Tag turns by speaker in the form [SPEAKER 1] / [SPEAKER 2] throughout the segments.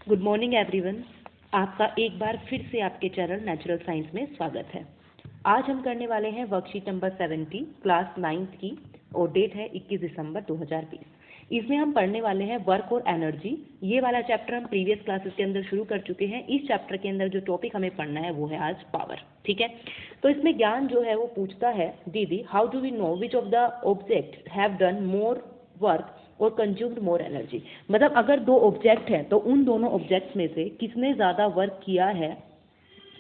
[SPEAKER 1] Good morning everyone. आपका एक बार फिर से आपके चैनल नेचुरल साइंस में स्वागत है। आज हम करने वाले हैं वर्कशीट नंबर 70 क्लास 9th की और डेट है 21 दिसंबर 2020। इसमें हम पढ़ने वाले हैं वर्क और एनर्जी। ये वाला चैप्टर हम प्रीवियस क्लासेस के अंदर शुरू कर चुके हैं। इस चैप्टर के अंदर जो टॉपिक हमें पढ़ना है वो है आज पावर। ठीक है, तो इसमें ज्ञान जो है वो पूछता है, दीदी how do we know which of the object have done more work और कंज्यूम्ड मोर एनर्जी। मतलब अगर दो ऑब्जेक्ट हैं तो उन दोनों ऑब्जेक्ट्स में से किसने ज़्यादा वर्क किया है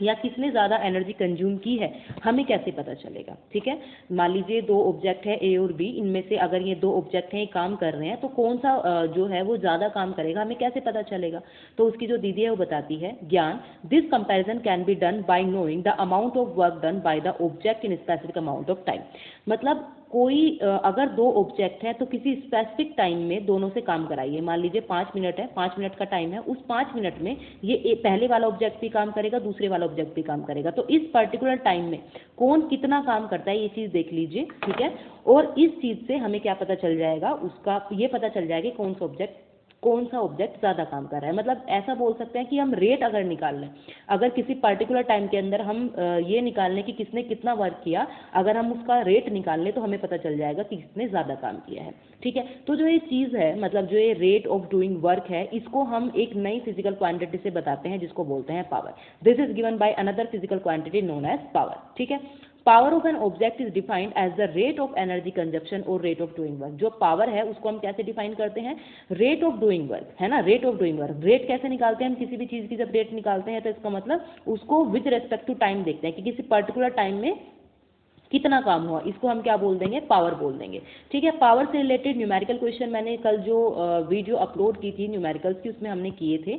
[SPEAKER 1] या किसने ज़्यादा एनर्जी कंज्यूम की है, हमें कैसे पता चलेगा। ठीक है, मान लीजिए दो ऑब्जेक्ट है ए और बी, इनमें से अगर ये दो ऑब्जेक्ट हैं काम कर रहे हैं तो कौन सा जो है वो ज़्यादा काम करेगा, हमें कैसे पता चलेगा। तो उसकी जो दीदी है वो बताती है, ज्ञान this comparison can be done by knowing the amount of work done by the object in specific amount of time. मतलब कोई अगर दो ऑब्जेक्ट है तो किसी स्पेसिफिक टाइम में दोनों से काम कराइए। मान लीजिए 5 मिनट है, 5 मिनट का टाइम है, उस 5 मिनट में ये पहले वाला ऑब्जेक्ट भी काम करेगा, दूसरे वाला ऑब्जेक्ट भी काम करेगा। तो इस पर्टिकुलर टाइम में कौन कितना काम करता है ये चीज़ देख लीजिए। ठीक है, और इस चीज़ से हमें क्या पता चल जाएगा, उसका ये पता चल जाएगा कि कौन सा ऑब्जेक्ट ज़्यादा काम कर रहा है। मतलब ऐसा बोल सकते हैं कि हम रेट अगर निकाल लें, अगर किसी पर्टिकुलर टाइम के अंदर हम ये निकाल लें कि किसने कितना वर्क किया, अगर हम उसका रेट निकाल लें तो हमें पता चल जाएगा कि किसने ज़्यादा काम किया है। ठीक है, तो जो ये चीज़ है, मतलब जो ये रेट ऑफ डूइंग वर्क है, इसको हम एक नई फिजिकल क्वांटिटी से बताते हैं जिसको बोलते हैं power. This is given by another physical quantity known as power. ठीक है, power of an object is defined as the rate of energy consumption और रेट ऑफ डूइंग वर्क। जो पावर है उसको हम कैसे डिफाइन करते हैं, रेट ऑफ डूइंग वर्क, है ना, rate of doing work. Rate कैसे निकालते हैं हम, किसी भी चीज़ की जब रेट निकालते हैं तो इसका मतलब उसको विद रेस्पेक्ट टू टाइम देखते हैं कि किसी पर्टिकुलर टाइम में कितना काम हुआ, इसको हम क्या बोल देंगे, पावर बोल देंगे। ठीक है, पावर से रिलेटेड न्यूमेरिकल क्वेश्चन मैंने कल जो वीडियो अपलोड की थी न्यूमेरिकल्स की, उसमें हमने किए थे।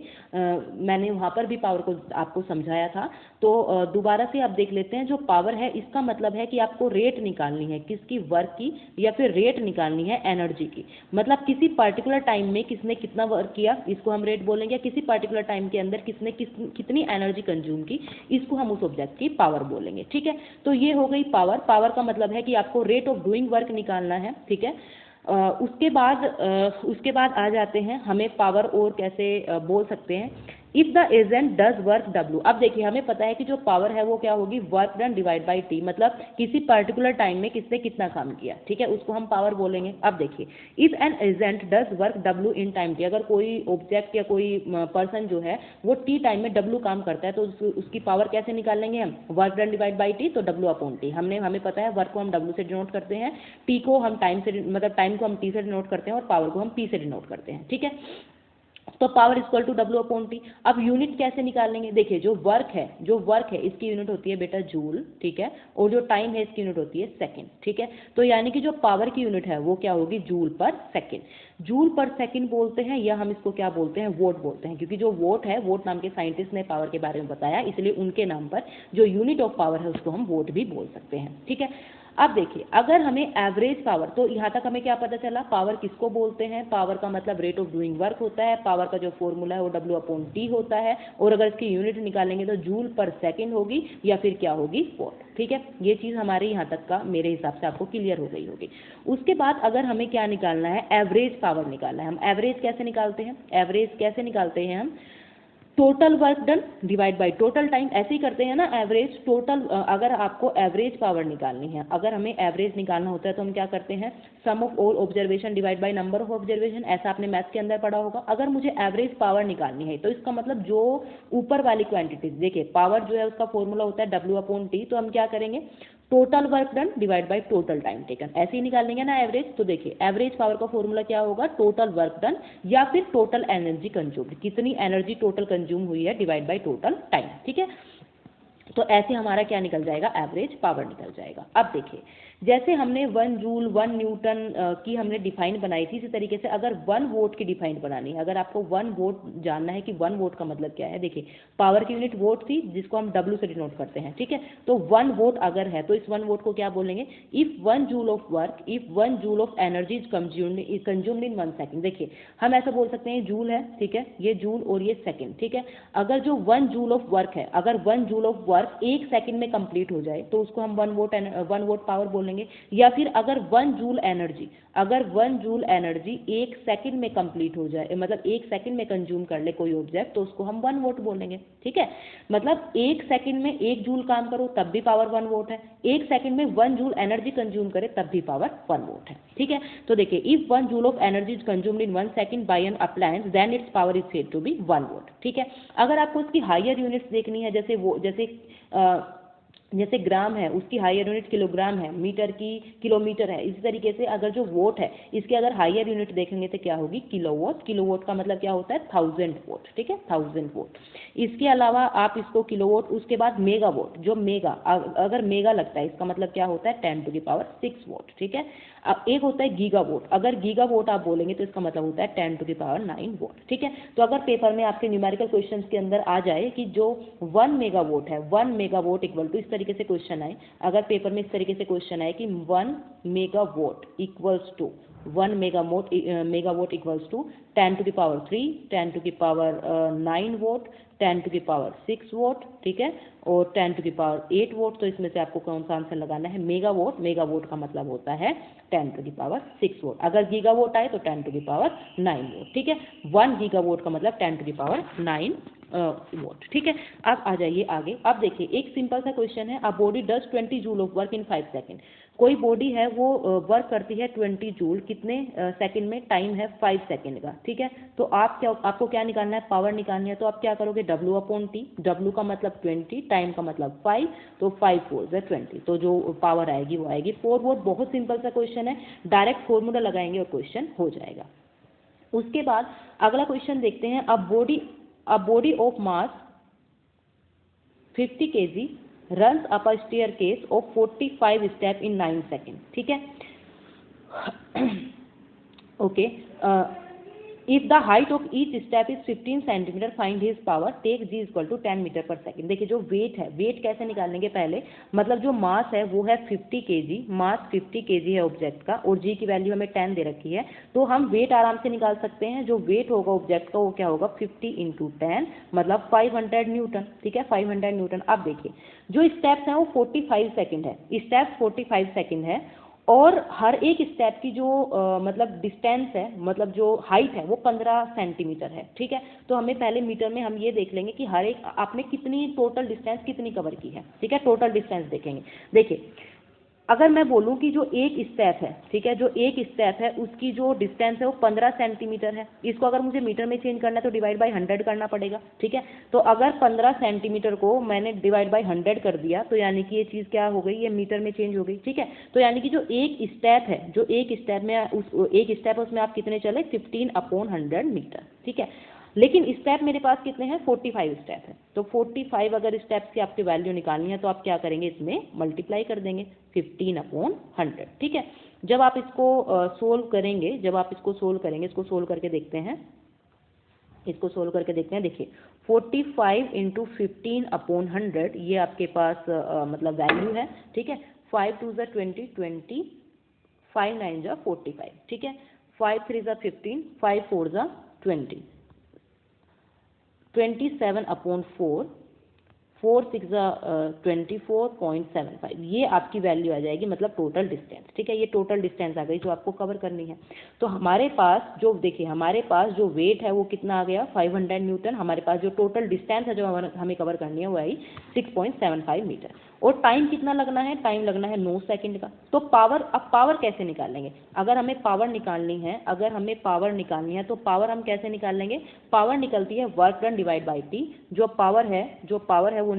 [SPEAKER 1] मैंने वहाँ पर भी पावर को आपको समझाया था। तो दोबारा से आप देख लेते हैं। जो पावर है इसका मतलब है कि आपको रेट निकालनी है किसकी, वर्क की, या फिर रेट निकालनी है एनर्जी की। मतलब किसी पर्टिकुलर टाइम में किसने कितना वर्क किया, इसको हम रेट बोलेंगे। किसी पर्टिकुलर टाइम के अंदर किसने कितनी एनर्जी कंज्यूम की, इसको हम उस ऑब्जेक्ट की पावर बोलेंगे। ठीक है, तो ये हो गई पावर। पावर का मतलब है कि आपको रेट ऑफ डूइंग वर्क निकालना है। ठीक है, उसके बाद आ जाते हैं हमें पावर और कैसे बोल सकते हैं, if the agent does work W. अब देखिए हमें पता है कि जो पावर है वो क्या होगी, work done divide by T. मतलब किसी पर्टिकुलर टाइम में किसने कितना काम किया। ठीक है, उसको हम पावर बोलेंगे। अब देखिए, if an agent does work W in time T, अगर कोई ऑब्जेक्ट या कोई पर्सन जो है वो टी टाइम में डब्ल्यू काम करता है तो उसकी पावर कैसे निकालेंगे हम, work done divide by T, तो डब्ल्यू अपॉन टी। हमें पता है वर्क को हम डब्ल्यू से डिनोट करते हैं, टी को हम टाइम से, मतलब टाइम को हम टी से डिनोट करते हैं और पावर को हम पी से डिनोट करते हैं। ठीक है, तो power equal to W upon T. अब यूनिट कैसे निकालेंगे, देखिए जो वर्क है इसकी यूनिट होती है बेटा जूल। ठीक है, और जो टाइम है इसकी यूनिट होती है सेकंड। ठीक है, तो यानी कि जो पावर की यूनिट है वो क्या होगी, जूल पर सेकंड। जूल पर सेकंड बोलते हैं या हम इसको क्या बोलते हैं, वोट बोलते हैं, क्योंकि जो वोट है, वोट नाम के साइंटिस्ट ने पावर के बारे में बताया, इसलिए उनके नाम पर जो यूनिट ऑफ पावर है उसको हम वोट भी बोल सकते हैं। ठीक है, अब देखिए अगर हमें एवरेज पावर, तो यहाँ तक हमें क्या पता चला, पावर किसको बोलते हैं, पावर का मतलब रेट ऑफ डूइंग वर्क होता है। पावर का जो फॉर्मूला है वो डब्ल्यू अपॉन टी होता है, और अगर इसकी यूनिट निकालेंगे तो जूल पर सेकंड होगी या फिर क्या होगी, वॉट। ठीक है, ये चीज़ हमारे यहाँ तक का मेरे हिसाब से आपको क्लियर हो गई होगी। उसके बाद अगर हमें क्या निकालना है, एवरेज पावर निकालना है। हम एवरेज कैसे निकालते हैं, हम total work done divide by total time, ऐसे ही करते हैं ना एवरेज। टोटल अगर आपको एवरेज पावर निकालनी है, अगर हमें एवरेज निकालना होता है तो हम क्या करते हैं, sum of all observation divide by number of observation. ऐसा आपने मैथ्स के अंदर पढ़ा होगा। अगर मुझे एवरेज पावर निकालनी है तो इसका मतलब जो ऊपर वाली क्वांटिटीज, देखिए पावर जो है उसका फॉर्मूला होता है डब्ल्यू अपॉन टी, तो हम क्या करेंगे, total work done divide by total time taken, ऐसे ही निकालेंगे ना एवरेज। तो देखिए एवरेज पावर का फॉर्मूला क्या होगा, टोटल वर्क डन या फिर टोटल एनर्जी कंज्यूम्ड, कितनी एनर्जी टोटल कंज्यूम हुई है डिवाइड बाय टोटल टाइम। ठीक है, तो ऐसे हमारा क्या निकल जाएगा, एवरेज पावर निकल जाएगा। अब देखिए जैसे हमने 1 जूल 1 न्यूटन की हमने डिफाइन बनाई थी, इसी तरीके से अगर 1 वोट की डिफाइन बनानी है, अगर आपको 1 वोट जानना है कि 1 वोट का मतलब क्या है, देखिए पावर की यूनिट वोट थी जिसको हम डब्ल्यू से डिनोट करते हैं। ठीक है, तो 1 वोट अगर है तो इस 1 वोट को क्या बोलेंगे, if 1 joule of work, if 1 joule of energy is consumed in 1 second. देखिए हम ऐसा बोल सकते हैं, जूल है, ठीक है, ये जूल और ये सेकंड। ठीक है, अगर जो 1 जूल ऑफ वर्क है, अगर 1 जूल ऑफ वर्क 1 सेकंड में कंप्लीट हो जाए तो उसको हम 1 वोट पावर बोलेंगे। बोलेंगे। या फिर अगर 1 जूल एनर्जी, अगर 1 जूल एनर्जी 1 सेकंड में कंप्लीट हो जाए, मतलब 1 सेकंड में कंज्यूम कर ले कोई ऑब्जेक्ट, तो उसको हम 1 वोट बोलेंगे। ठीक है, मतलब 1 सेकंड में 1 जूल काम करो तब भी पावर 1 वोट है, 1 सेकंड में 1 जूल एनर्जी कंज्यूम करे तब भी पावर 1 वोट है। ठीक है, तो देखिए, if 1 joule of energy is consumed in 1 second by an appliance then its power is said to be 1 watt. ठीक है, अगर आपको इसकी हायर यूनिट्स देखनी है, जैसे ग्राम है उसकी हायर यूनिट किलोग्राम है, मीटर की किलोमीटर है, इसी तरीके से अगर जो वोट है इसके अगर हायर यूनिट देखेंगे तो क्या होगी, किलोवोट। किलोवोट का मतलब क्या होता है, 1000 वोट। ठीक है, 1000 वोट। इसके अलावा आप इसको किलोवोट, उसके बाद मेगावोट, जो मेगा, अगर मेगा लगता है इसका मतलब क्या होता है, 10⁻6 वोट। ठीक है, अब एक होता है गीगावोट, अगर गीगावोट आप बोलेंगे तो इसका मतलब होता है 10⁻9 वोट। ठीक है, तो अगर पेपर में आपके न्यूमेरिकल क्वेश्चंस के अंदर आ जाए कि जो 1 मेगावोट है, 1 मेगावोट इक्वल टू, इस तरीके से क्वेश्चन आए, अगर पेपर में इस तरीके से क्वेश्चन आए कि 1 megawatt equals to 1 megawatt equals to 10⁻3, 10⁻9 watt, 10⁻6 watt. ठीक है, और 10⁻8 वोट, तो इसमें से आपको कौन सा आंसर लगाना है, मेगावोट। मेगावोट का मतलब होता है 10⁻6 वोट। अगर गीगावोट आए तो 10⁻9 वोट। ठीक है, 1 गीगावोट का मतलब 10⁻9 वोट। ठीक है, अब आ जाइए आगे। अब देखिए, एक सिंपल सा क्वेश्चन है, a body does 20 joule of work in 5 second. कोई बॉडी है वो वर्क करती है 20 जूल, कितने सेकंड में, टाइम है 5 सेकंड का। ठीक है, तो आपको क्या निकालना है, पावर निकालनी है। तो आप क्या करोगे, W/T, W का मतलब 20, टाइम का मतलब 5, तो 5 4 20, तो जो पावर आएगी वो आएगी 4 वोट। बहुत सिंपल सा क्वेश्चन है, डायरेक्ट फॉर्मूला लगाएंगे और क्वेश्चन हो जाएगा। उसके बाद अगला क्वेश्चन देखते हैं, a body of mass 50 kg runs up a staircase of 45 steps in 9 seconds. ठीक है, okay, if the height of each step is 15 centimetre, find his power, take g equal to 10 metre पर second. देखिए, जो wait है, wait कैसे निकालेंगे पहले, मतलब जो मास है वो है 50 kg, मास 50 kg है ऑब्जेक्ट का, और जी की वैल्यू हमें 10 दे रखी है, तो हम वेट आराम से निकाल सकते हैं। जो वेट होगा ऑब्जेक्ट का वो क्या होगा, 50 × 10 मतलब 500 न्यूटन। ठीक है, 500 न्यूटन। अब देखिए, जो स्टेप्स हैं वो 45 सेकेंड है, स्टेप्स 45 सेकेंड है, और हर एक स्टेप की जो मतलब डिस्टेंस है, मतलब जो हाइट है वो 15 सेंटीमीटर है। ठीक है, तो हमें पहले मीटर में हम ये देख लेंगे कि हर एक आपने कितनी टोटल डिस्टेंस कितनी कवर की है। ठीक है, टोटल डिस्टेंस देखेंगे। देखिए, अगर मैं बोलूं कि जो एक स्टेप है, ठीक है, जो एक स्टेप है उसकी जो डिस्टेंस है वो 15 सेंटीमीटर है, इसको अगर मुझे मीटर में चेंज करना है तो डिवाइड बाय 100 करना पड़ेगा। ठीक है, तो अगर 15 सेंटीमीटर को मैंने डिवाइड बाय 100 कर दिया तो यानी कि ये चीज़ क्या हो गई, ये मीटर में चेंज हो गई। ठीक है, तो यानी कि जो एक स्टेप है, जो एक स्टेप में एक स्टेप है उसमें आप कितने चले, 15/100 मीटर। ठीक है, लेकिन स्टेप मेरे पास कितने हैं, 45 स्टेप है, तो 45 अगर स्टेप्स की आपकी वैल्यू निकालनी है तो आप क्या करेंगे, इसमें मल्टीप्लाई कर देंगे 15/100। ठीक है, जब आप इसको सोल्व करेंगे, इसको सोल्व करके देखते हैं, देखिए 45 × 15/100 ये आपके पास मतलब वैल्यू है। ठीक है, 5 2 = 20, 20, 5 9 = 45। ठीक है, 5 3 = 15, 5 4 = 20, 27/4, 4 6 = 24.75, ये आपकी वैल्यू आ जाएगी, मतलब टोटल डिस्टेंस। ठीक है, ये टोटल डिस्टेंस आ गई जो आपको कवर करनी है। तो हमारे पास जो, देखिए, हमारे पास जो वेट है वो कितना आ गया, 500 न्यूटन। हमारे पास जो टोटल डिस्टेंस है जो हमें कवर करनी है वो आई 6.75 मीटर। और टाइम कितना लगना है, टाइम लगना है 9 सेकंड का। तो पावर, अब पावर कैसे निकालेंगे, अगर हमें पावर निकालनी है, तो पावर हम कैसे निकाल लेंगे, पावर निकलती है work done divide by T. जो पावर है वो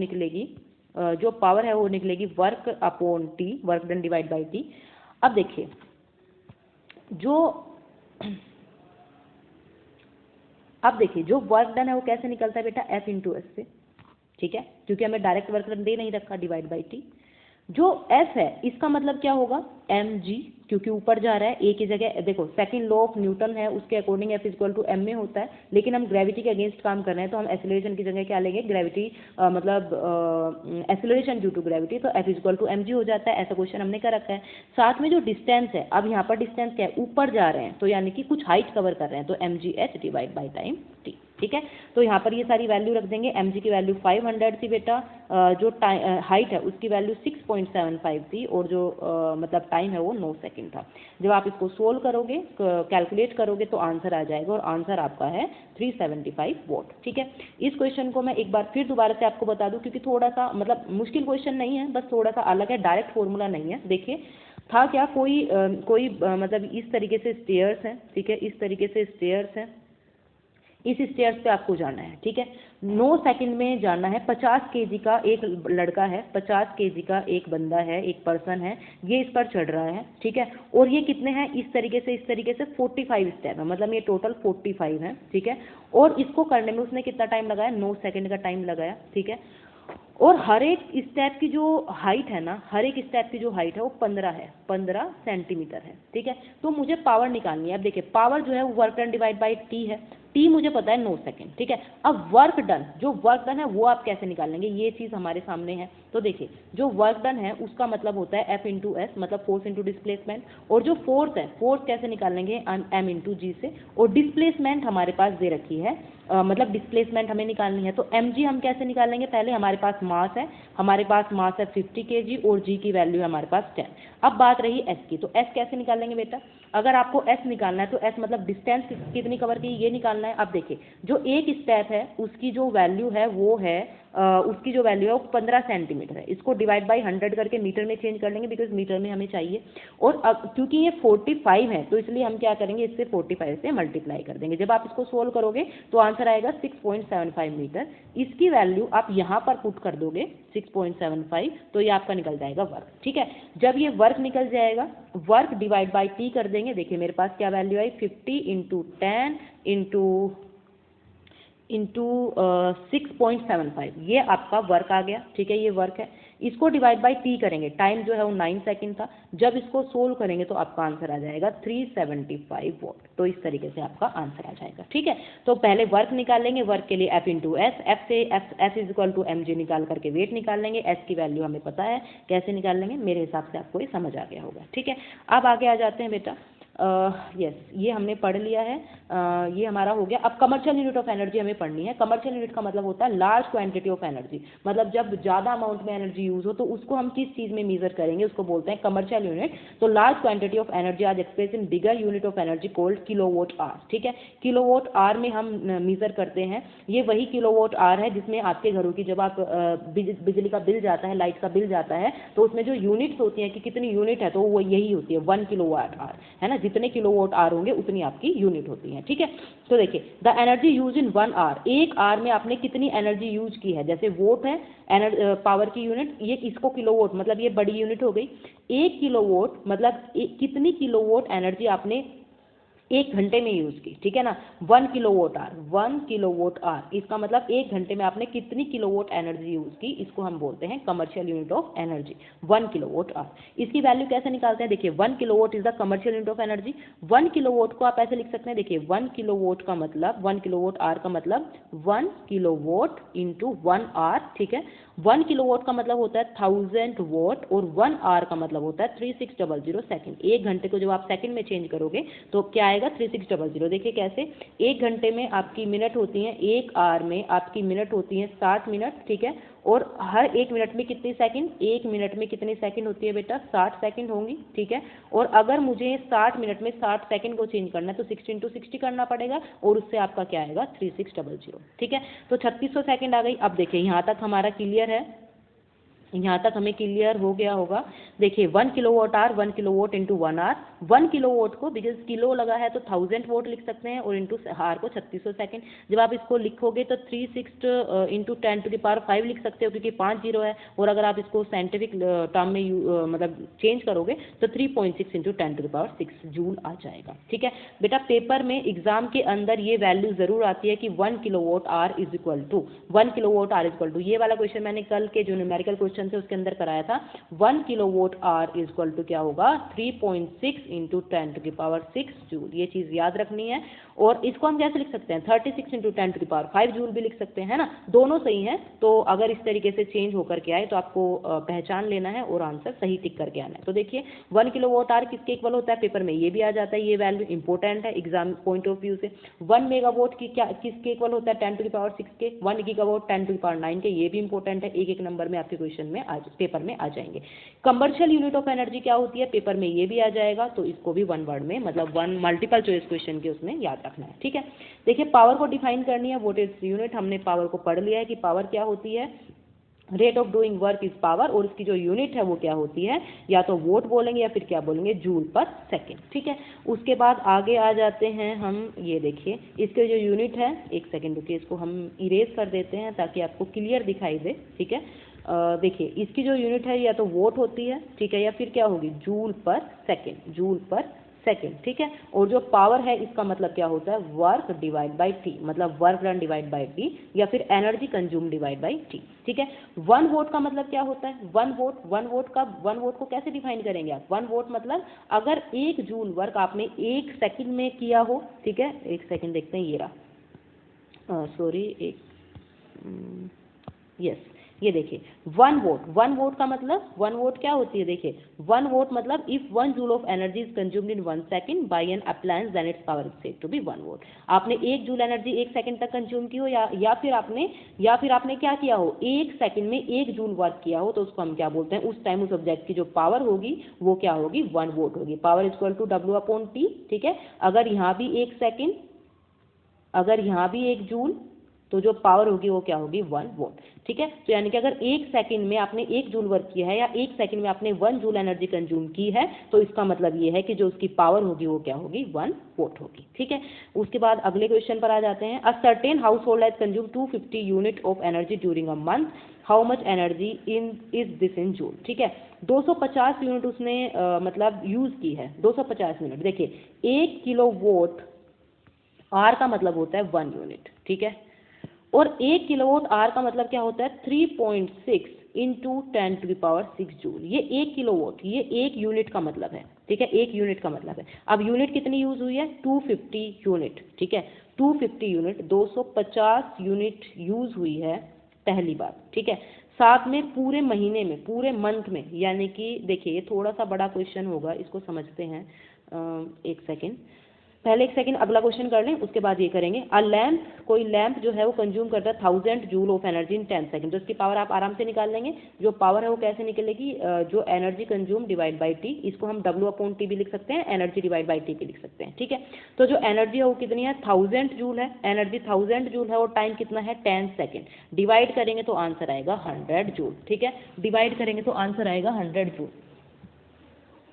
[SPEAKER 1] निकलेगी work upon T, work done divide by T. अब देखिए, जो वर्क डन है वो कैसे निकलता है बेटा, F × S से। ठीक है, क्योंकि हमें डायरेक्ट वर्क डन दे नहीं रखा, डिवाइड बाई टी। जो F है इसका मतलब क्या होगा, mg, क्योंकि ऊपर जा रहा है, ए की जगह, देखो सेकंड लॉ ऑफ न्यूटन है उसके अकॉर्डिंग F = m में होता है, लेकिन हम ग्रेविटी के अगेंस्ट काम कर रहे हैं तो हम एक्सेलरेशन की जगह क्या लेंगे, ग्रेविटी, मतलब एक्सेलरेशन ड्यू टू ग्रेविटी, तो F = mg हो जाता है। ऐसा क्वेश्चन हमने कर रखा है। साथ में जो डिस्टेंस है, अब यहाँ पर डिस्टेंस क्या है, ऊपर जा रहे हैं तो यानी कि कुछ हाइट कवर कर रहे हैं, तो mgh divide by time t। ठीक है। तो यहाँ पर ये सारी वैल्यू रख देंगे। mg की वैल्यू 500 थी बेटा, जो हाइट है उसकी वैल्यू 6.75 थी, और जो मतलब टाइम है वो 9 सेकंड था। जब आप इसको सोल्व करोगे, कैलकुलेट करोगे, तो आंसर आ जाएगा, और आंसर आपका है 375 वॉट। ठीक है। इस क्वेश्चन को मैं एक बार फिर दोबारा से आपको बता दूं, क्योंकि थोड़ा सा मतलब मुश्किल क्वेश्चन नहीं है, बस थोड़ा सा अलग है, डायरेक्ट फॉर्मूला नहीं है। देखिए था क्या, कोई मतलब इस तरीके से स्टेयर्स हैं, ठीक है, इस तरीके से स्टेयर्स हैं, इस स्टेयर्स पे आपको जाना है, ठीक है। 9 सेकंड में जाना है। 50 केजी का एक लड़का है, 50 केजी का एक बंदा है, एक पर्सन है, ये इस पर चढ़ रहा है, ठीक है। और ये कितने हैं, इस तरीके से 45 स्टेप है, मतलब ये टोटल 45 है, ठीक है। और इसको करने में उसने कितना टाइम लगाया, 9 सेकंड का टाइम लगाया, ठीक है। और हर एक स्टेप की जो हाइट है ना, हर एक स्टेप की जो हाइट है वो 15 सेंटीमीटर है, ठीक है। तो मुझे पावर निकालनी है। अब देखिए पावर जो है वो work done divide by T है, टी मुझे पता है 9 सेकंड, ठीक है। अब वर्क डन, जो वर्क डन है वो आप कैसे निकालेंगे, ये चीज़ हमारे सामने है। तो देखिए जो वर्क डन है उसका मतलब होता है F इंटू एस, मतलब फोर्स इंटू डिस्प्लेसमेंट। और जो फोर्स है, फोर्स कैसे निकालेंगे, M इंटू जी से। और डिस्प्लेसमेंट हमारे पास दे रखी है, मतलब डिस्प्लेसमेंट हमें निकालनी है। तो mg हम कैसे निकालेंगे, पहले हमारे पास मास है, हमारे पास मास है 50 kg, और g की वैल्यू है हमारे पास 10। अब बात रही s की, तो s कैसे निकालेंगे बेटा, अगर आपको s निकालना है तो s मतलब डिस्टेंस कितनी कवर की, ये निकालना है। अब देखिए जो एक स्टेप है उसकी जो वैल्यू है वो है उसकी जो वैल्यू है वो 15 सेंटीमीटर है। इसको डिवाइड बाई 100 करके मीटर में चेंज कर लेंगे, बिकॉज मीटर में हमें चाहिए। और अब क्योंकि ये 45 है तो इसलिए हम क्या करेंगे, इससे 45 से मल्टीप्लाई कर देंगे। जब आप इसको सोल्व करोगे तो आंसर आएगा 6.75 मीटर। इसकी वैल्यू आप यहाँ पर पुट कर दोगे 6.75, तो ये आपका निकल जाएगा वर्क, ठीक है। जब ये वर्क निकल जाएगा, वर्क डिवाइड बाई टी कर देंगे। देखिए मेरे पास क्या वैल्यू आई, 50 इंटू 10 इंटू 6.75, ये आपका वर्क आ गया, ठीक है, ये वर्क है। इसको डिवाइड बाई टी करेंगे, टाइम जो है वो 9 सेकंड था। जब इसको सोल्व करेंगे तो आपका आंसर आ जाएगा 375 वॉट। तो इस तरीके से आपका आंसर आ जाएगा, ठीक है। तो पहले वर्क निकालेंगे, वर्क के लिए F इंटू एस, एफ से s is equal to mg निकाल करके वेट निकाल लेंगे। एस की वैल्यू हमें पता है, कैसे निकाल लेंगे, मेरे हिसाब से आपको ये समझ आ गया होगा, ठीक है। अब आगे आ जाते हैं बेटा, यस ये हमने पढ़ लिया है, ये हमारा हो गया। अब कमर्शियल यूनिट ऑफ एनर्जी हमें पढ़नी है। कमर्शियल यूनिट का मतलब होता है लार्ज क्वांटिटी ऑफ एनर्जी, मतलब जब ज़्यादा अमाउंट में एनर्जी यूज़ हो तो उसको हम किस चीज़ में मेजर करेंगे, उसको बोलते हैं कमर्शियल यूनिट। तो large quantity of energy as express in bigger unit of energy called kilowatt hour, ठीक है। किलोवोट आवर में हम मेजर करते हैं, ये वही किलोवोट आवर है जिसमें आपके घरों की जब आप बिजली का बिल जाता है, लाइट का बिल जाता है, तो उसमें जो यूनिट्स होती हैं कि कितनी यूनिट है, तो वो यही होती है 1 किलोवाट आवर, है ना। जितने किलोवाट आवर होंगे उतनी आपकी यूनिट होती है, ठीक है। तो देखिए the energy use in 1 hour, एक आवर में आपने कितनी एनर्जी यूज की है, जैसे वोट है पावर की यूनिट, ये इसको किलोवोट मतलब ये बड़ी यूनिट हो गई। 1 किलोवोट मतलब कितनी किलोवोट एनर्जी आपने 1 घंटे में यूज की, ठीक है ना। 1 किलोवोट आवर, 1 किलोवोट आवर, इसका मतलब 1 घंटे में आपने कितनी किलोवोट एनर्जी यूज की, इसको हम बोलते हैं commercial unit of energy, 1 kilowatt hour. इसकी वैल्यू कैसे निकालते हैं, देखिए 1 kilowatt is the commercial unit of energy. 1 kilowatt को आप ऐसे लिख सकते हैं, देखिए 1 किलोवोट का मतलब 1 किलोवोट आवर का मतलब 1 किलोवोट इंटू 1 आवर, ठीक है। 1 किलोवोट का मतलब होता है 1000 वोट, और 1 आवर का मतलब होता है 3600 सेकंड। 1 घंटे को जब आप सेकंड में चेंज करोगे तो क्या आएगा 3600। देखिए कैसे, 1 घंटे में आपकी मिनट होती हैं, 1 आवर में आपकी मिनट होती हैं 60 मिनट, ठीक है। और हर 1 मिनट में कितनी सेकंड, 1 मिनट में कितनी सेकंड होती है बेटा, 60 सेकंड होंगी, ठीक है। और अगर मुझे 60 मिनट में 60 सेकंड को चेंज करना है तो 60 × 60 करना पड़ेगा, और उससे आपका क्या आएगा 3600, ठीक है। तो 3600 सेकंड आ गई। अब देखिए यहाँ तक हमारा क्लियर है, यहाँ तक हमें क्लियर हो गया होगा। देखिए 1 kilowatt hour, 1 kilowatt into 1 hour, 1 kilowatt को बिकॉज किलो लगा है तो 1000 वोट लिख सकते हैं, और इंटू आवर को 3600 सेकंड। जब आप इसको लिखोगे तो 36 इंटू 10⁵ लिख सकते हो, क्योंकि 5 जीरो है। और अगर आप इसको साइंटिफिक टर्म में मतलब चेंज करोगे तो 3.6 इंटू 10⁶ जूल आ जाएगा, ठीक है बेटा। पेपर में एग्जाम के अंदर ये वैल्यू जरूर आती है कि 1 kilowatt hour is equal to 1 kilowatt hour is equal to, ये वाला क्वेश्चन मैंने कल के जो न्यूमेरिकल क्वेश्चन क्वेश्चन थे उसके अंदर कराया था 1 kilowatt hour is equal to क्या होगा 3.6 इंटू 10⁻6 जूल। ये चीज़ याद रखनी है। और इसको हम कैसे लिख सकते हैं 36 इंटू 10⁻5 जूल भी लिख सकते हैं, है ना, दोनों सही हैं। तो अगर इस तरीके से चेंज होकर के आए तो आपको पहचान लेना है और आंसर सही टिक करके आना है। तो देखिए 1 किलोवाट आवर किसके इक्वल होता है, पेपर में ये भी आ जाता है, ये वैल्यू इंपॉर्टेंट है एग्जाम पॉइंट ऑफ व्यू से। 1 मेगावाट की क्या किसके इक्वल होता है 10⁻6 के, 1 गीगावाट 10⁻9 के, ये भी इंपॉर्टेंट है, एक एक नंबर में आपके क्वेश्चन में पेपर में आ जाएंगे। कमर्शियल यूनिट ऑफ एनर्जी क्या होती है, पेपर में ये भी आ जाएगा, तो इसको भी 1 वर्ड में मतलब 1 मल्टीपल चॉइस क्वेश्चन के उसमें याद रखना है। ठीक है, देखिए पावर को डिफाइन करनी है, व्हाट इज यूनिट, हमने पावर को पढ़ लिया है कि पावर क्या होती है, rate of doing work is power, और इसकी जो यूनिट है वो क्या होती है, या तो वोट बोलेंगे या फिर क्या बोलेंगे जूल पर सेकेंड। ठीक है, उसके बाद आगे आ जाते हैं हम, ये देखिए इसके जो यूनिट है, एक सेकेंड रुकिए, इसको हम इरेज कर देते हैं ताकि आपको क्लियर दिखाई दे। ठीक है, देखिए इसकी जो यूनिट है या तो वोट होती है, ठीक है, या फिर क्या होगी जूल पर सेकेंड, जूल पर सेकेंड। ठीक है, और जो पावर है इसका मतलब क्या होता है वर्क डिवाइड बाई टी, मतलब work done divide by T, या फिर energy consume divide by T. ठीक है, 1 वोट का मतलब क्या होता है, 1 वोट को कैसे डिफाइन करेंगे आप, 1 वोट मतलब अगर 1 जूल वर्क आपने 1 सेकंड में किया हो, ठीक है, एक सेकंड देखते हैं, ये रहा, सॉरी एक, यस, ये देखिए 1 वोट का मतलब 1 वोट क्या होती है, देखिए 1 वोट मतलब if 1 joule of energy is consumed in 1 second by an appliance then its power is said to be 1 watt. आपने 1 जूल एनर्जी 1 सेकंड तक कंज्यूम की हो, या फिर आपने क्या किया हो 1 सेकंड में 1 जूल वर्क किया हो, तो उसको हम क्या बोलते हैं, उस टाइम उस ऑब्जेक्ट की जो पावर होगी वो क्या होगी 1 वोट होगी। Power is equal to W/T। ठीक है, अगर यहाँ भी 1 सेकंड, अगर यहाँ भी 1 जूल, तो जो पावर होगी वो क्या होगी 1 वोट। ठीक है, तो यानी कि अगर 1 सेकंड में आपने 1 जूल वर्क किया है या 1 सेकंड में आपने 1 जूल एनर्जी कंज्यूम की है, तो इसका मतलब ये है कि जो उसकी पावर होगी वो क्या होगी 1 वोट होगी। ठीक है, उसके बाद अगले क्वेश्चन पर आ जाते हैं। A certain house hold has consume 250 unit of energy during a month, how much energy is this in joule. ठीक है, 250 यूनिट उसने मतलब यूज की है, 250 यूनिट। देखिए 1 किलोवाट आर का मतलब होता है 1 यूनिट। ठीक है, और 1 किलोवाट आवर का मतलब क्या होता है 3.6 इंटू 10⁻6 जूल। ये 1 किलोवाट, ये 1 यूनिट का मतलब है। ठीक है, 1 यूनिट का मतलब है। अब यूनिट कितनी यूज हुई है 250 यूनिट। ठीक है, 250 यूनिट, 250 यूनिट यूज हुई है पहली बात। ठीक है, साथ में पूरे महीने में, पूरे मंथ में, यानी कि देखिए ये थोड़ा सा बड़ा क्वेश्चन होगा, इसको समझते हैं, एक सेकेंड, पहले एक सेकंड अगला क्वेश्चन कर लें, उसके बाद ये करेंगे। अ लैम्प, कोई लैम्प जो है वो कंज्यूम करता है 1000 joule of energy in 10 second. तो इसकी पावर आप आराम से निकाल लेंगे, जो पावर है वो कैसे निकलेगी, जो energy consume divide by T, इसको हम W/T भी लिख सकते हैं, एनर्जी डिवाइड बाई टी भी लिख सकते हैं। ठीक है, तो जो एनर्जी है वो कितनी है 1000 जूल है, एनर्जी 1000 जूल है, और टाइम कितना है 10 सेकेंड। डिवाइड करेंगे तो आंसर आएगा 100 जूल। ठीक है, डिवाइड करेंगे तो आंसर आएगा 100 जूल।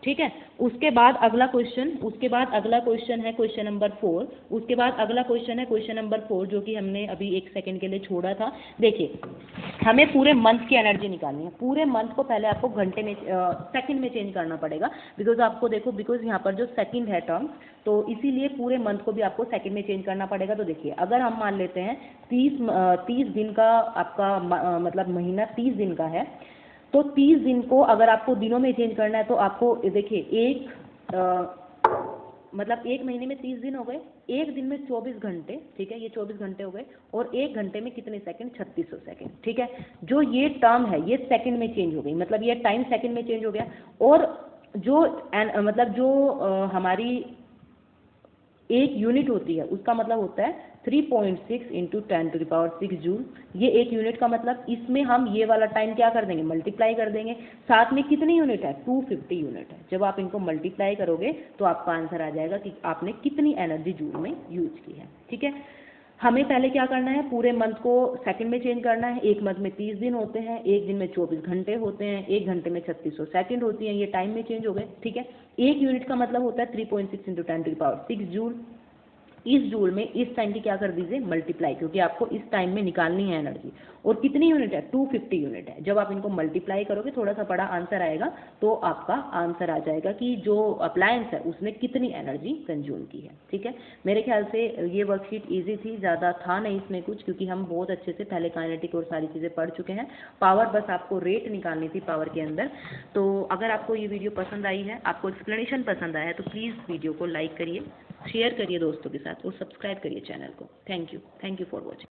[SPEAKER 1] ठीक है, उसके बाद अगला क्वेश्चन, है क्वेश्चन नंबर 4। उसके बाद अगला क्वेश्चन है क्वेश्चन नंबर 4, जो कि हमने अभी 1 सेकंड के लिए छोड़ा था। देखिए हमें पूरे मंथ की एनर्जी निकालनी है। पूरे मंथ को पहले आपको घंटे में सेकंड में चेंज करना पड़ेगा, बिकॉज आपको देखो, बिकॉज यहाँ पर जो सेकंड है टर्म, तो इसीलिए पूरे मंथ को भी आपको सेकंड में चेंज करना पड़ेगा। तो देखिए अगर हम मान लेते हैं 30 दिन का आपका मतलब महीना 30 दिन का है, तो 30 दिन को अगर आपको दिनों में चेंज करना है तो आपको देखिए मतलब 1 महीने में 30 दिन हो गए, 1 दिन में 24 घंटे। ठीक है, ये 24 घंटे हो गए, और 1 घंटे में कितने सेकंड 3600 सेकंड। ठीक है, जो ये टर्म है ये सेकंड में चेंज हो गई, मतलब ये टाइम सेकंड में चेंज हो गया। और जो मतलब जो हमारी 1 यूनिट होती है उसका मतलब होता है 3.6 इंटू 10⁻6 जूल। ये 1 यूनिट का मतलब, इसमें हम ये वाला टाइम क्या कर देंगे मल्टीप्लाई कर देंगे। साथ में कितनी यूनिट है 250 यूनिट है। जब आप इनको मल्टीप्लाई करोगे तो आपका आंसर आ जाएगा कि आपने कितनी एनर्जी जूल में यूज की है। ठीक है, हमें पहले क्या करना है, पूरे मंथ को सेकंड में चेंज करना है। 1 मंथ में 30 दिन होते हैं, 1 दिन में 24 घंटे होते हैं, 1 घंटे में 3600 सेकंड होती हैं, ये टाइम में चेंज हो गए। ठीक है, 1 यूनिट का मतलब होता है 3.6 इंटू 10⁻6 जूल। इस जूल में इस टाइम की क्या कर दीजिए मल्टीप्लाई, क्योंकि आपको इस टाइम में निकालनी है एनर्जी। और कितनी यूनिट है 250 यूनिट है। जब आप इनको मल्टीप्लाई करोगे थोड़ा सा बड़ा आंसर आएगा, तो आपका आंसर आ जाएगा कि जो अप्लायंस है उसने कितनी एनर्जी कंज्यूम की है। ठीक है, मेरे ख्याल से ये वर्कशीट ईजी थी, ज़्यादा था नहीं इसमें कुछ, क्योंकि हम बहुत अच्छे से पहले काइनेटिक और सारी चीज़ें पढ़ चुके हैं। पावर बस आपको रेट निकालनी थी पावर के अंदर। तो अगर आपको ये वीडियो पसंद आई है, आपको एक्सप्लेनेशन पसंद आया है, तो प्लीज़ वीडियो को लाइक करिए, शेयर करिए दोस्तों के साथ और सब्सक्राइब करिए चैनल को। Thank you for watching.